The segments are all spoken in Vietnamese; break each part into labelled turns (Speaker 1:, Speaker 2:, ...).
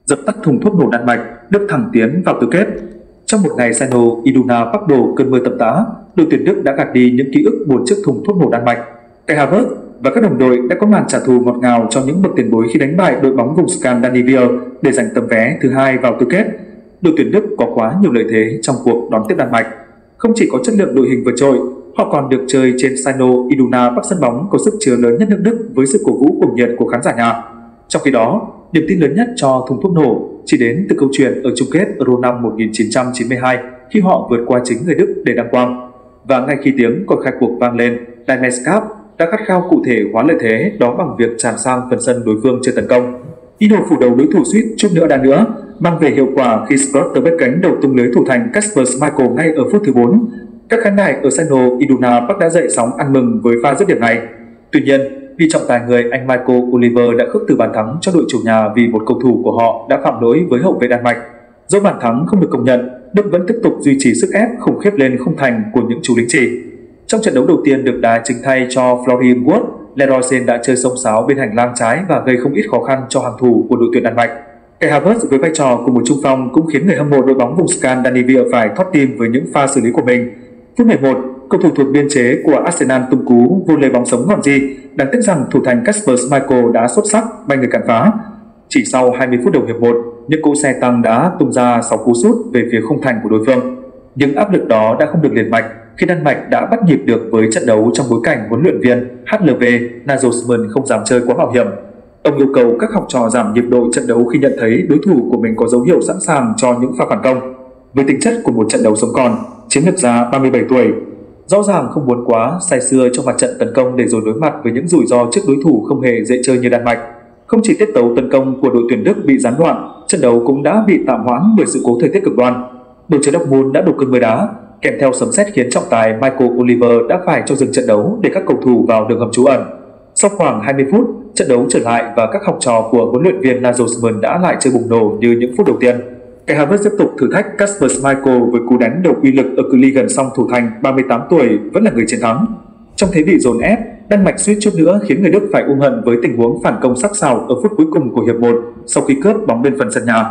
Speaker 1: Dập tắt thùng thuốc nổ Đan Mạch, Đức thẳng tiến vào tứ kết. Trong một ngày Sino Iduna Park đổ cơn mưa tầm tã, đội tuyển Đức đã gạt đi những ký ức buồn trước thùng thuốc nổ Đan Mạch. Kai Havertz và các đồng đội đã có màn trả thù ngọt ngào cho những bậc tiền bối khi đánh bại đội bóng vùng Scandinavia để giành tấm vé thứ hai vào tứ kết. Đội tuyển Đức có quá nhiều lợi thế trong cuộc đón tiếp Đan Mạch. Không chỉ có chất lượng đội hình vượt trội, họ còn được chơi trên Sino Iduna Park, sân bóng có sức chứa lớn nhất nước Đức với sự cổ vũ cuồng nhiệt của khán giả nhà. Trong khi đó, niềm tin lớn nhất cho thùng thuốc nổ chỉ đến từ câu chuyện ở chung kết Euro năm 1992 khi họ vượt qua chính người Đức để đăng quang. Và ngay khi tiếng còi khai cuộc vang lên, Lions Cup đã khát khao cụ thể hóa lợi thế đó bằng việc tràn sang phần sân đối phương chơi tấn công. Ý đồ phủ đầu đối thủ suýt chút nữa đã nữa, mang về hiệu quả khi Scott bết cánh đầu tung lưới thủ thành Kasper Schmeichel ngay ở phút thứ 4. Các khán đài ở Sino Iduna Park đã dậy sóng ăn mừng với pha dứt điểm này. Tuy nhiên, vì trọng tài người Anh Michael Oliver đã khước từ bàn thắng cho đội chủ nhà vì một cầu thủ của họ đã phạm lỗi với hậu vệ Đan Mạch. Dẫu bàn thắng không được công nhận, Đức vẫn tiếp tục duy trì sức ép khủng khiếp lên khung thành của những chú lính Chì. Trong trận đấu đầu tiên được đá chính thay cho Florian Wirtz, Leroy Sane đã chơi xông xáo bên hành lang trái và gây không ít khó khăn cho hàng thủ của đội tuyển Đan Mạch. Kai Havertz với vai trò của một trung phong cũng khiến người hâm mộ đội bóng vùng Scandinavia phải thót tim với những pha xử lý của mình. Phút 11, cầu thủ thuộc biên chế của Arsenal tung cú vô lê bóng sống ngọn gì, đáng tiếc rằng thủ thành Kasper Schmeichel đã xuất sắc bay người cản phá. Chỉ sau 20 phút đầu hiệp 1, những cú xe tăng đã tung ra 6 cú sút về phía khung thành của đối phương. Nhưng áp lực đó đã không được liền mạch khi Đan Mạch đã bắt nhịp được với trận đấu trong bối cảnh huấn luyện viên HLV Nagelsmann không dám chơi quá mạo hiểm. Ông yêu cầu các học trò giảm nhịp độ trận đấu khi nhận thấy đối thủ của mình có dấu hiệu sẵn sàng cho những pha phản công. Với tính chất của một trận đấu sống còn, chiến lược gia 37 tuổi rõ ràng không muốn quá say sưa trong mặt trận tấn công để rồi đối mặt với những rủi ro trước đối thủ không hề dễ chơi như Đan Mạch. Không chỉ tiết tấu tấn công của đội tuyển Đức bị gián đoạn, trận đấu cũng đã bị tạm hoãn bởi sự cố thời tiết cực đoan. Đội chơi Dortmund đã đổ cơn mưa đá, kèm theo sấm sét khiến trọng tài Michael Oliver đã phải cho dừng trận đấu để các cầu thủ vào đường hầm trú ẩn. Sau khoảng 20 phút, trận đấu trở lại và các học trò của huấn luyện viên Nagelsmann đã lại chơi bùng nổ như những phút đầu tiên. Kai Havertz tiếp tục thử thách Kasper Schmeichel với cú đánh đầu uy lực ở cự ly gần song thủ thành 38 tuổi vẫn là người chiến thắng. Trong thế bị dồn ép, Đan Mạch suýt chút nữa khiến người Đức phải hận với tình huống phản công sắc sảo ở phút cuối cùng của hiệp 1 sau khi cướp bóng bên phần sân nhà.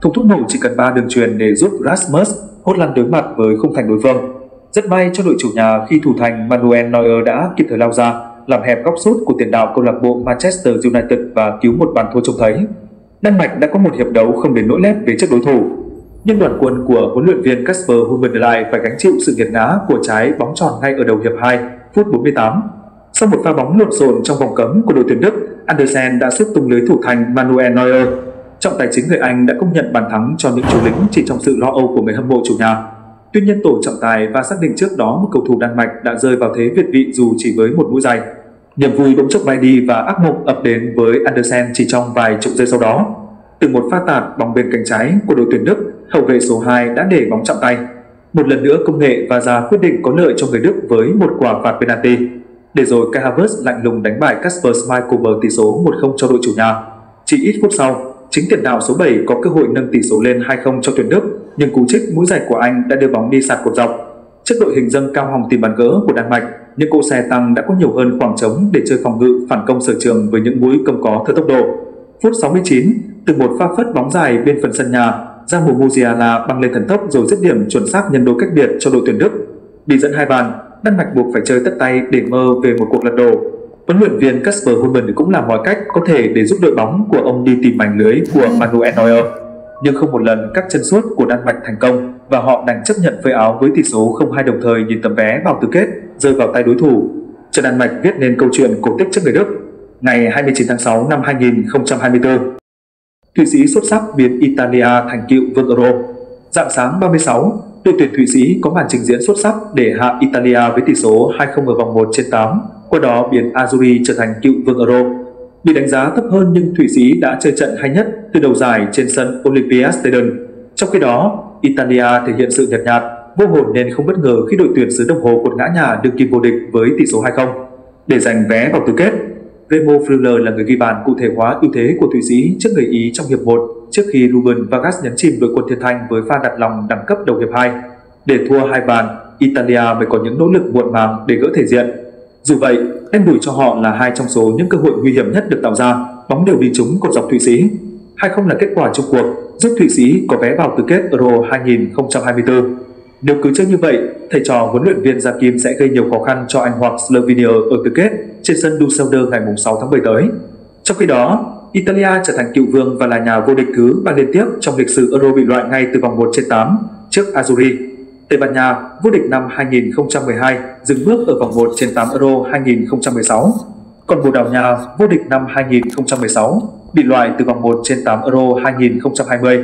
Speaker 1: Thùng thuốc nổ chỉ cần 3 đường chuyền để giúp Rasmus Hotland đối mặt với khung thành đối phương. Rất may cho đội chủ nhà khi thủ thành Manuel Neuer đã kịp thời lao ra, làm hẹp góc sút của tiền đạo câu lạc bộ Manchester United và cứu một bàn thua trông thấy. Đan Mạch đã có một hiệp đấu không đến nỗi lép về trước đối thủ, nhưng đoàn quân của huấn luyện viên Kasper Hummel lại phải gánh chịu sự nghiệt ngã của trái bóng tròn ngay ở đầu hiệp 2, phút 48. Sau một pha bóng lộn xộn trong vòng cấm của đội tuyển Đức, Andersen đã sút tung lưới thủ thành Manuel Neuer. Trọng tài chính người Anh đã công nhận bàn thắng cho những chú lính chỉ trong sự lo âu của người hâm mộ chủ nhà. Tuy nhiên tổ trọng tài và xác định trước đó một cầu thủ Đan Mạch đã rơi vào thế việt vị dù chỉ với một mũi giày. Niềm vui bỗng chốc bay đi và ác mộng ập đến với Andersen chỉ trong vài chục giây sau đó. Từ một pha tạt bóng bên cánh trái của đội tuyển Đức, hậu vệ số 2 đã để bóng chạm tay. Một lần nữa công nghệ và ra quyết định có lợi cho người Đức với một quả phạt penalty. Để rồi Kai Havertz lạnh lùng đánh bại Kasper Schmeichel với tỷ số 1-0 cho đội chủ nhà. Chỉ ít phút sau, chính tiền đạo số 7 có cơ hội nâng tỷ số lên 2-0 cho tuyển Đức, nhưng cú trích mũi giày của anh đã đưa bóng đi sạt cột dọc. Trước đội hình dâng cao hòng tìm bàn gỡ của Đan Mạch, những cỗ xe tăng đã có nhiều hơn khoảng trống để chơi phòng ngự phản công sở trường với những mũi công có thừa tốc độ. Phút 69, từ một pha phất bóng dài bên phần sân nhà, Samu Musiala băng lên thần tốc rồi dứt điểm chuẩn xác nhân đôi cách biệt cho đội tuyển Đức. Bị dẫn 2 bàn, Đan Mạch buộc phải chơi tất tay để mơ về một cuộc lật đổ. Huấn luyện viên Kasper Hummel cũng làm mọi cách có thể để giúp đội bóng của ông đi tìm mảnh lưới của Manuel Neuer. Nhưng không một lần các chân sút của Đan Mạch thành công và họ đành chấp nhận phơi áo với tỷ số 0-2 đồng thời nhìn tấm vé vào tứ kết rơi vào tay đối thủ. Trận Đan Mạch viết nên câu chuyện cổ tích trước người Đức. Ngày 29 tháng 6 năm 2024, Thụy Sĩ xuất sắc biến Italia thành cựu vương Euro. Rạng sáng 36, đội tuyển Thụy Sĩ có màn trình diễn xuất sắc để hạ Italia với tỷ số 2-0 ở vòng 1/8, qua đó biến Azzurri trở thành cựu vương Euro. Bị đánh giá thấp hơn nhưng Thụy Sĩ đã chơi trận hay nhất từ đầu giải trên sân Olympiastadion. Trong khi đó, Italia thể hiện sự nhợt nhạt, vô hồn nên không bất ngờ khi đội tuyển xứ đồng hồ quật ngã nhà đương kim vô địch với tỷ số 2-0. Để giành vé vào tứ kết, Remo Freuler là người ghi bàn cụ thể hóa ưu thế của Thụy Sĩ trước người Ý trong hiệp 1 trước khi Ruben Vargas nhấn chìm đội quân thiên thanh với pha đặt lòng đẳng cấp đầu hiệp 2. Để thua 2 bàn, Italia mới có những nỗ lực muộn màng để gỡ thể diện. Dù vậy, đen đủi cho họ là 2 trong số những cơ hội nguy hiểm nhất được tạo ra, bóng đều đi trúng cột dọc Thụy Sĩ. 2-0 là kết quả chung cuộc, giúp Thụy Sĩ có vé vào tứ kết Euro 2024. Nếu cứ chơi như vậy, thầy trò huấn luyện viên Gia Kim sẽ gây nhiều khó khăn cho Anh hoặc Slovenia ở tứ kết trên sân Dusseldorf ngày 6 tháng 10 tới. Trong khi đó, Italia trở thành cựu vương và là nhà vô địch thứ 3 liên tiếp trong lịch sử Euro bị loại ngay từ vòng 1/8 trước Azzurri. Tây Ban Nha, vô địch năm 2012, dừng bước ở vòng 1/8 Euro 2016. Còn Bồ Đào Nha, vô địch năm 2016, bị loại từ vòng 1/8 Euro 2020.